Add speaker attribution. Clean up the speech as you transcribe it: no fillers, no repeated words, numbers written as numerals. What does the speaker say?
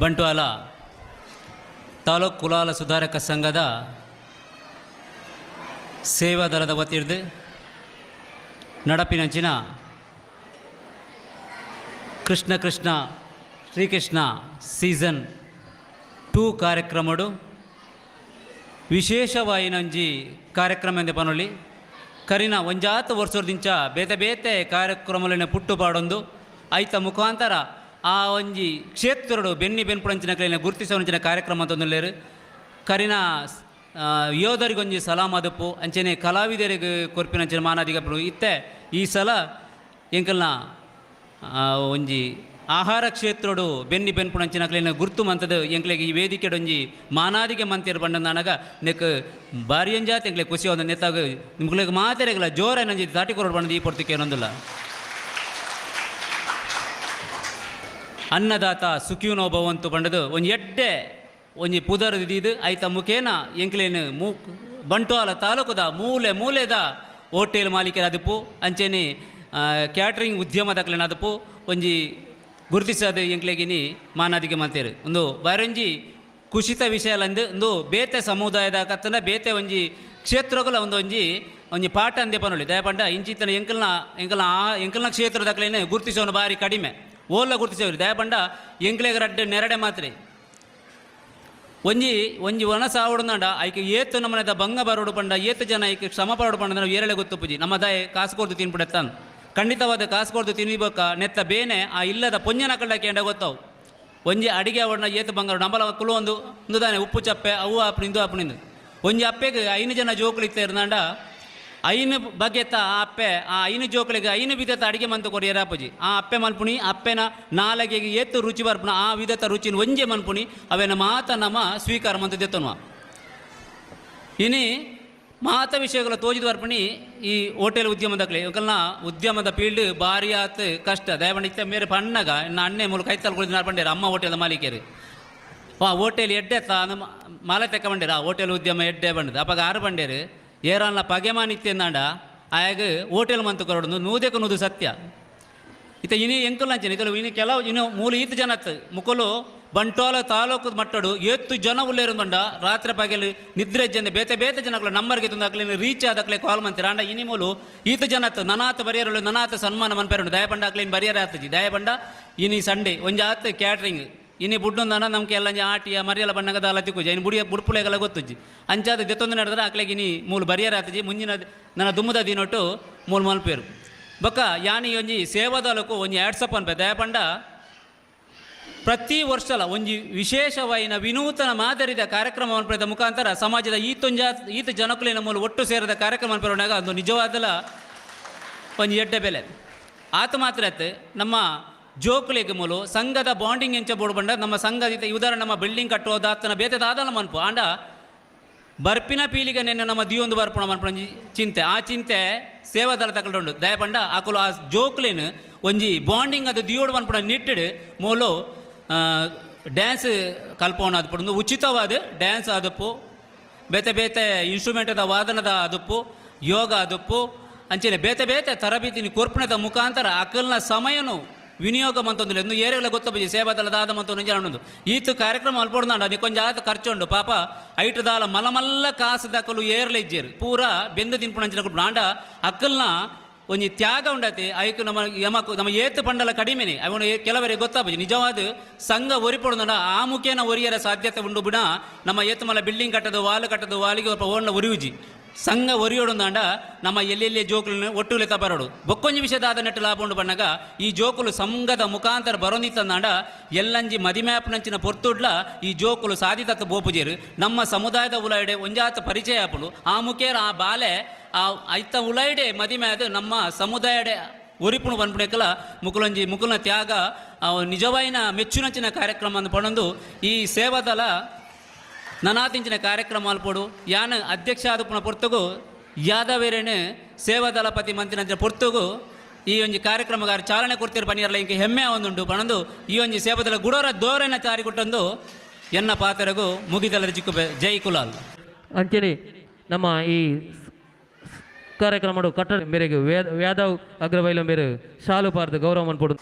Speaker 1: ಬಂಟ್ವಾಳ ತಾಲೂಕು ಕುಲಾಲ ಸುಧಾರಕ ಸಂಘದ ಸೇವಾದಳದ ವತಿರ್ದು ನಡಪಿನಂಚಿನ ಕೃಷ್ಣ ಕೃಷ್ಣ ಶ್ರೀಕೃಷ್ಣ ಸೀಸನ್ 2 ಕಾರ್ಯಕ್ರಮಡು ವಿಶೇಷವಾಯಿನಂಜಿ ಕಾರ್ಯಕ್ರಮ ಎಂದೇ ಪನೊಲಿ ಕರಿನ ಒಂಜಾತು ವರ್ಷದಿಂಚ ಬೇತೆ ಬೇತೆ ಕಾರ್ಯಕ್ರಮಗಳನ್ನ ಪುಟ್ಟು ಪಾಡೊಂದು ಐತ ಮುಖಾಂತರ ಆ ಒಂಜಿ ಕ್ಷೇತ್ರಡು ಬೆನ್ನಿ ಬೆನ್ಪುಡಂಚಿನ ಕೈನ ಗುರುತಿಸುವಂಚಿನ ಕಾರ್ಯಕ್ರಮ ಅಂತಂದುಲ್ಲೇರು ಕರಿನ ಯೋಧರಿಗೊಂಜಿ ಸಲಾಮ್ ಅದಪ್ಪು ಅಂಚನೆ ಕಲಾವಿದರಿಗೆ ಕೊರ್ಪಿನಂಚಿನ ಮಾನಾದಿಗಪ್ಪು ಇತ್ತೆ ಈ ಸಲ ಎಂಕಲ್ನ ಒಂಜಿ ಆಹಾರ ಕ್ಷೇತ್ರಡು ಬೆನ್ನಿ ಬೆನ್ಪುಣಂಚಿನ ಕೈನ ಗುರುತು ಮಂತದ ಎಂಕ್ಲೆಗೆ ಈ ವೇದಿಕೆಡೊಂಜಿ ಮಾನಾದಿಗೆ ಮಂತಿರು ಬಂಡ ನನಗ ನೆಕ್ ಬಾರಿ ಎಂಜಾತ್ ಎಂಕ್ಲೆ ಖುಷಿ ಒಂದು ನೆತ್ತಾಗ ನಿಮ್ಗಳಿಗೆ ಮಾತೆರೆಗಲ್ಲ ಜೋರ ನಂಜಿ ದಾಟಿ ಕೊರೋಡು ಬಂದ ಈ ಪೊರ್ತಿಕೆ ಏನೊಂದಿಲ್ಲ ಅನ್ನದಾತ ಸುಖಿಯುನೋ ಭವಂತು ಬಂಡದು ಒಂಜಿ ಎಡ್ಡೆ ಒಂಜಿ ಪುದರ್ ದಿದು ಐತ ಮುಖೇನ ಎಂಕ್ಲೇನು ಬಂಟ್ವಾಳ ತಾಲೂಕುದ ಮೂಲೆ ಮೂಲೆದ ಹೋಟೆಲ್ ಮಾಲೀಕರ ಅದಪ್ಪು ಅಂಚೆನೆ ಕ್ಯಾಟ್ರಿಂಗ್ ಉದ್ಯಮದಕ್ಲೇನ ಅದಪ್ಪು ಒಂಜಿ ಗುರುತಿಸೋದು ಎಂಕ್ಲೆಗಿನಿ ಮಾನಾದಿಗೆ ಮಾತೇರು ಒಂದು ಬಾರೊಂಜಿ ಕುಶಿತ ವಿಷಯಲಂದು ಒಂದು ಬೇತೆ ಸಮುದಾಯದ ಕತ್ತನ ಬೇತೆ ಒಂಜಿ ಕ್ಷೇತ್ರಗಳ ಒಂಜಿ ಪಾಠ ಅಂದೇ ಪನೊಳಿ ದಯಪಂಡ ಇಂಚಿತನ ಎಂಕಲ್ನ ಕ್ಷೇತ್ರದಕ್ಲೇನೆ ಗುರುತಿಸೋನು ಬಾರಿ ಕಡಿಮೆ ಓಲ್ಲ ಗುರುತಿಸೋರು ದಯಪಂಡ ಎಂಕ್ಲೆಗೆ ರಡ್ಡು ನೆರಡೆ ಮಾತ್ರೆ ಒಂಜಿ ಒಣ ಸಾವಡುಂಡ ಐಕೆ ಏತು ನಮ್ಮನೆದ ಭಂಗ ಬರೋಡು ಪಂಡ ಏತು ಜನ ಐಕೆ ಶ್ರಮ ಪರೋಡು ಪಂಡ ನಾವು ಏರಳೆ ಗೊತ್ತುಪ್ಪುಜಿ ನಮ್ಮ ದಯ ಕಾಸು ಕೊಡ್ದು ತಿನ್ಬಿಡತ್ತಾನು ಖಂಡಿತವಾದ ಕಾಸು ಕೊಡ್ದು ತಿನ್ಬೇಕ ನೆತ್ತ ಬೇನೆ ಆ ಇಲ್ಲದ ಪೊಂಜನ ಕಳ್ಳಕ್ಕೆ ಎಂಡ ಗೊತ್ತಾವು ಒಂಜಿ ಅಡಿಗೆ ಅವಡನ್ನ ಏತು ಬಂಗಾರ ನಂಬಲ ಕುಲು ಒಂದು ದಾನೆ ಉಪ್ಪು ಚಪ್ಪೆ ಅವು ಅಪ್ಪನಿಂದು ಅಪ್ಪನಿಂದು ಒಂಜಿ ಅಪ್ಪೆಗೆ 5 ಜನ ಜೋಕುಲು ಇರ್ತಾಂಡ 5 ಬಗೆತ ಆ ಅಪ್ಪೆ ಆ 5 ಜೋಕುಲಿಗೆ 5 ವಿಧತ ಅಡಿಗೆ ಮಂತು ಕೊರಿಯರಾಪುಜಿ ಆ ಅಪ್ಪೆ ಮಲ್ಪುಣಿ ಅಪ್ಪೆನ ನಾಲಗೆಗೆ ಏತು ರುಚಿ ಬರ್ಪುಣ ಆ ವಿಧತ ರುಚಿನ ಒಂಜೆ ಮಲ್ಪುಣಿ ಅವೇನ ಮಾತ ನಮ್ಮ ಸ್ವೀಕಾರ ಮಂತು ದೆತ್ತನ್ವ ಇನಿ ಮಾತ ವಿಷಯಗಳ ತೋಜಿದ ಬರ್ಪಣಿ ಈ ಹೋಟೆಲ್ ಉದ್ಯಮದಾಗಲಿ ಇವಕಲ್ನ ಉದ್ಯಮದ ಫೀಲ್ಡ್ ಭಾರಿ ಆತು ಕಷ್ಟ ದಯವಂಡ ಇತ್ತ ಮೇರೆ ಪಣ್ಣಗ ಅಣ್ಣೆ ಮೂಲ ಕೈತಲ್ ಕುಳಿದು ನಾಡ್ಪಂಡೇರ ಅಮ್ಮ ಹೋಟೆಲ್ ಮಾಲೀಕರು ಹೋಟೆಲ್ ಎಡ್ಡೆ ಮಾಲೆ ತೆಕ್ಕಬಂಡೇರ ಹೋಟೆಲ್ ಉದ್ಯಮ ಎಡ್ಡೆ ಬಂಡದು ಅಪ್ಪಾಗ ಆರು ಬಂಡೇರು ಏರನ್ನ ಪಗೆಮಾನಿತ್ತೆಂದಾಂಡ ಆಯಾಗ ಹೋಟೆಲ್ ಮಂತು ಕೊರಡು ನೂದೆಕು ನೂದು ಸತ್ಯ ಇತ್ತ ಇನಿ ಎಂಕಲ್ ಅಂಚನೆ ಇತಲು ಇನ್ನು ಕೆಲವು ಇನ್ನು ಮೂಲ ಈತ ಜನತ್ ಮುಕಲು ಬಂಟ್ವಾಳ ತಾಲೂಕು ಮಟ್ಟಡು 7 ಜನ ಉಳ್ಳೇರುಂಡ ರಾತ್ರಿ ಪಗೆಲು ನಿದ್ರೆ ಜನ ಬೇತೆ ಬೇತೆ ಜನಗಳು ನಂಬರ್ಗೆ ತಂದಾಕ್ಲೆ ರೀಚ್ ಆದಾಕ್ಲೆ ಕಾಲ್ ಮಂತಿರ ಅಂಡ ಇನಿ ಮೂಲು ಈತ ಜನತ್ ನನಾತ್ ಬರಿಯರಳು ನನಾತ್ ಸನ್ಮಾನ ಮನ್ಪೇರು ದಯಪಂಡ ಆಕ್ಲೇನು ಬರಿಯರ ಆತಜಿ ದಯಪಂಡ ಇನಿ ಸಂಡೇ ಒಂಜಿ ಆತ್ ಕ್ಯಾಟ್ರಿಂಗ್ ಇನಿ ಬುಡ್ಡೊಂದನ ನಮ್ಗೆ ಎಲ್ಲ ಆಟಿಯ ಮರಿಯಲ್ಲ ಬಣ್ಣಗದ ಅಲ್ಲ ತಿಕ್ಕುಜಿ ಇನ್ನು ಬುಡ್ಪುಳೆಗೆಲ್ಲ ಗೊತ್ತುಜ್ಜಿ ಅಂಚಾದ ದೆತ್ತೊಂದು ನಡೆದ್ರೆ ಆಕ್ಲೆಗೆ ಇನಿ ಮೂಲು ಬರಿಯರ ಆತಜಿ ಮುಂಜಿನ ನನ್ನ ದುಮ್ಮದ ದಿನೊಟ್ಟು ಮೂಲು ಮಲ್ಪೇರು ಬೊಕ್ಕ ಯಾನಿ ಒಂಜಿ ಸೇವಾದಳಕ್ಕೂ ಒಂಜಿ ಆಡ್ಸಪ್ ಅನ್ಪೆ ದಯಪಂಡ ಪ್ರತಿ ವರ್ಷಲ ಒಂಜಿ ವಿಶೇಷವಾಯಿನ ವಿನೂತನ ಮಾದರಿದ ಕಾರ್ಯಕ್ರಮ ಅನ್ಪದ ಮುಖಾಂತರ ಸಮಾಜದ ಈತ ಜನಕುಲಿನ ಮೂಲ ಒಟ್ಟು ಸೇರಿದ ಕಾರ್ಯಕ್ರಮ ಅನ್ಪದಾಗ ಒಂದು ನಿಜವಾದಲ ಒಂಜಿ ಎಡ್ಡೆ ಬೆಲೆ ಆತ ಮಾತ್ರ ನಮ್ಮ ಜೋಕುಲಿಗೆ ಮೂಲು ಸಂಘದ ಬಾಂಡಿಂಗ್ ಎಂಚ ಬೋರ್ಡು ಬಂಡ ನಮ್ಮ ಸಂಘದ ಉದಾಹರಣೆ ನಮ್ಮ ಬಿಲ್ಡಿಂಗ್ ಕಟ್ಟೋದು ಆತನ ಬೇತೆದಾದಲ್ಲ ಮನ್ಪು ಆಂಡ ಬರ್ಪಿನ ಪೀಳಿಗೆ ನೆನ್ನೆ ನಮ್ಮ ದಿಯೊಂದು ಬರ್ಪಣ ಮನ್ಪಣ ಚಿಂತೆ ಆ ಚಿಂತೆ ಸೇವಾದಳ ತಗೊಂಡು ದಯಪಂಡ ಆಕಲು ಆ ಜೋಕ್ಲೇನು ಒಂಜಿ ಬಾಂಡಿಂಗ್ ಅದು ದಿಯೋಡು ಮನ್ಪಣ ನಿಟ್ಟಿಡು ಮೂಲು ಡ್ಯಾನ್ಸ್ ಕಲ್ಪೋಣ ಅದು ಪಡೋದು ಉಚಿತವಾದ ಡ್ಯಾನ್ಸ್ ಅದಪ್ಪು ಬೇತೆ ಬೇತೆ ಇನ್ಸ್ಟ್ರೂಮೆಂಟದ ವಾದನದ ಅದಪ್ಪು ಯೋಗ ಅದಪ್ಪು ಅಂಚೆನೆ ಬೇತೆ ಬೇತೆ ತರಬೇತಿ ಕೊರ್ಪಣದ ಮುಖಾಂತರ ಅಕಲ್ನ ಸಮಯನು ವಿನಿಯೋಗ ಮಂತೊಂದಿಲ್ಲ ಇನ್ನು ಏರೆಲ್ಲ ಗೊತ್ತಪ್ಪಿ ಸೇವಾದಳದ ಆದ ಮಂತ ನಿಜ ಅನ್ನೋದು ಈತ ಕಾರ್ಯಕ್ರಮ ಅಲ್ಪಡ್ದಾಂಡ ನಿಕೊಂಜ ಆತ ಖರ್ಚುಂಡು ಪಾಪ ಐಟದಾಲ ಮಲಮಲ್ಲ ಕಾಸು ದಕ್ಕಲು ಏರ್ಲೆ ಇಜ್ಜೇರು ಪೂರಾ ಬೆಂದು ತಿನ್ಪುಣಂಚಿನ ಕೊಟ್ಟು ಆಂಡ ಅಕ್ಕಲ್ನ ಒಂಜಿ ತ್ಯಾಗ ಉಂಡತಿ ಐಕು ನಮ್ಮ ಏತು ಪಂಡಲ ಕಡಿಮೆನೆ ಅವನು ಕೆಲವರಿಗೆ ಗೊತ್ತಾಪಿ ನಿಜವಾದ ಸಂಘ ಒರಿಪೊಡ ಆ ಮುಖೇನ ಒರಿಯರ ಸಾಧ್ಯತೆ ಉಂಡು ಬಿಡ ನಮ್ಮ ಏತು ಮಲ ಬಿಲ್ಡಿಂಗ್ ಕಟ್ಟದು ವಾಲಿಗೆ ಓಣ್ಣ ಒರಿಯುಜಿ ಸಂಘ ಒರಿಯೋಡುಂದಾಂಡ ನಮ್ಮ ಎಲ್ಲೆಲ್ಲಿ ಜೋಕುಲು ಒಟ್ಟುಲೆ ತಬರೋಡು ಬೊಕ್ಕೊಂಜಿ ವಿಷಯದಾದ ನೆಟ್ಟು ಲಾಭ ಉಂಡು ಬಣ್ಣಗ ಈ ಜೋಕುಲು ಸಂಘದ ಮುಖಾಂತರ ಬರೋನಿತ್ತಂದಾಂಡ ಎಲ್ಲಂಜಿ ಮದಿಮ್ಯಾಪ್ನಂಚಿನ ಪೊರ್ತುಡ್ಲ ಈ ಜೋಕುಲು ಸಾಧಿತತ್ತ ಬೋಪುಜೇರು ನಮ್ಮ ಸಮುದಾಯದ ಉಲಾಯ್ಡೆ ಒಂಜಾತ ಪರಿಚಯ ಆಪುಲು ಆ ಮುಖೇರ ಆ ಬಾಲೆ ಆ ಐತ ಉಲಾಯ್ಡೆ ಮದಿಮ್ಯಾದ ನಮ್ಮ ಸಮುದಾಯಡೆ ಒರಿಪುಣು ಬಂದ್ಬಿಡಕ್ಕಲ್ಲ ಮುಕುಲನ ತ್ಯಾಗ ನಿಜವಾಯಿನ ಮೆಚ್ಚುನಂಚಿನ ಕಾರ್ಯಕ್ರಮ ಪಡೊಂದು ಈ ಸೇವಾದಳ ನನಾತಿಂಚಿನ ಕಾರ್ಯಕ್ರಮ ಅಲ್ಪಡು ಯಾನ ಅಧ್ಯಕ್ಷ ಆದಪುನ ಪೊರ್ತುಗು ಯಾದವೇರೇನು ಸೇವಾದಳಪತಿ ಮಂತ್ರಿನ ಪೊರ್ತುಗು ಈ ಒಂಜಿ ಕಾರ್ಯಕ್ರಮಗಾರ ಚಾಲನೆ ಕೊಡ್ತಿರು ಪನಿಯರ್ಲ ಇಂಕೆ ಹೆಮ್ಮೆ ಒಂದುಂಡು ಪಣಂದು ಈ ಒಂಜಿ ಸೇವಾದಳ ಗುಡೋರ ದೋರೆನ ಚಾರಿ ಕೊಟ್ಟಂದು ಎನ್ನ ಪಾತ್ರಗೂ ಮುಗಿದಲ್ಲರ ಚಿಕ್ಕು ಜೈ ಕುಲಾಲ್
Speaker 2: ಅಂಚನೆ ನಮ್ಮ ಈ ಕಾರ್ಯಕ್ರಮ ಕಟ್ಟಡ ಮೇರೆಗೆ ಯಾದವ್ ಅಗ್ರವೈಲ ಮೇರೆ ಶಾಲು ಪಾರ್ದು ಗೌರವ ಕೊಡು